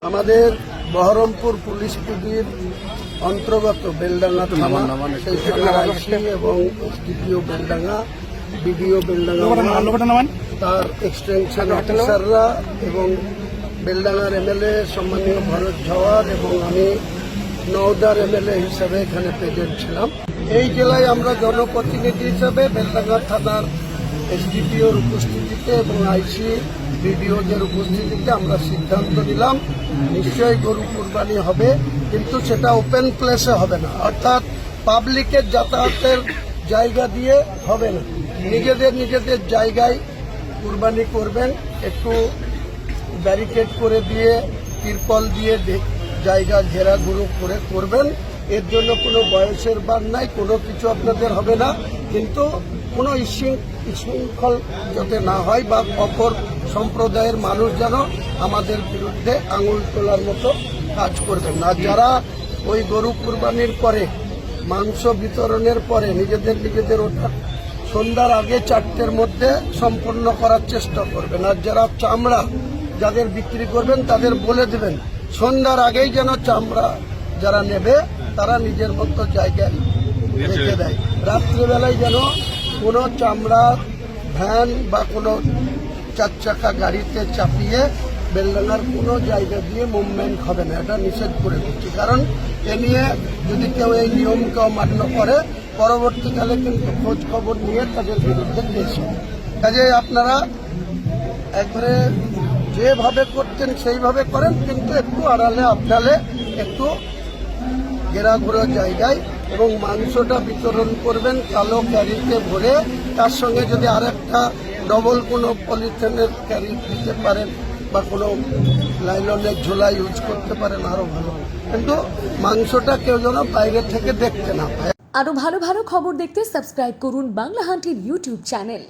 আমাদের বহরমপুর পুলিশ পিডির অন্তর্গত বেলডাঙ্গা থানা সেই থানার আইসি এবং এসডিপিও বেলডাঙ্গা বিডিও বেলডাঙ্গা তার এক্সটেনশন অফিসাররা এবং বেলডাঙ্গার এমএলএ সম্মানীয় ভরত জওয়ার এবং আমি নওদার এমএলএ হিসাবে এখানে প্রেজেন্ট ছিলাম। এই জেলায় আমরা জনপ্রতিনিধি হিসাবে বেলডাঙ্গা থানার এসডিপিওর উপস্থিতিতে এবং আইসি বিডিওদের উপস্থিতিতে আমরা সিদ্ধান্ত নিলাম নিশ্চয়ই গরু কুরবানি হবে, কিন্তু সেটা ওপেন প্লেসে হবে না, অর্থাৎ পাবলিকের যাতায়াতের জায়গা দিয়ে হবে না। নিজেদের জায়গায় কুরবানি করবেন, একটু ব্যারিকেড করে দিয়ে তিরপল দিয়ে জায়গা ঘেরা গুঁড়ো করে করবেন। এর জন্য কোনো বয়সের বার নাই, কোনো কিছু আপনাদের হবে না, কিন্তু কোনো শৃঙ্খল যাতে না হয় বা অপর সম্প্রদায়ের মানুষ যেন আমাদের বিরুদ্ধে আঙুল তোলার মতো কাজ করবেন না। যারা ওই গরু কুরবানির পরে মাংস বিতরণের পরে নিজেদের ওটা সন্ধ্যার আগে 4টের মধ্যে সম্পন্ন করার চেষ্টা করবেন, আর যারা চামড়া যাদের বিক্রি করবেন তাদের বলে দেবেন সন্ধ্যার আগেই যেন চামড়া যারা নেবে তারা নিজের মতো জায়গায় রেখে দেয়। রাত্রিবেলায় যেন কোনো চামড়া ভ্যান বা কোনো 4 চাকা গাড়িতে চাপিয়ে বেলডাঙ্গার কোনো জায়গা দিয়ে মুভমেন্ট হবে না, এটা নিষেধ করে দিচ্ছি। কারণ এ নিয়ে যদি কেউ এই নিয়মকে অমান্য করে পরবর্তীকালে কিন্তু খোঁজ খবর নিয়ে তাদের বিরুদ্ধে কেস হবে। কাজে আপনারা একবারে যেভাবে করতেন সেইভাবে করেন, কিন্তু একটু আড়ালে আপনালে একটু ঘেরাঘুরো জায়গায়, এবং মাংসটা বিতরণ করবেন কালো ক্যারিতে ভরে, তার সঙ্গে যদি আরেকটা ডবল কোনো পলিথিনের ক্যারি দিতে পারেন বা কোনো লাইলনের ঝোলা ইউজ করতে পারেন আরো ভালো, কিন্তু মাংসটা কেউ যেন বাইরে থেকে দেখতে না পায়। আরো ভালো খবর দেখতে সাবস্ক্রাইব করুন বাংলা হান্টির ইউটিউব চ্যানেল।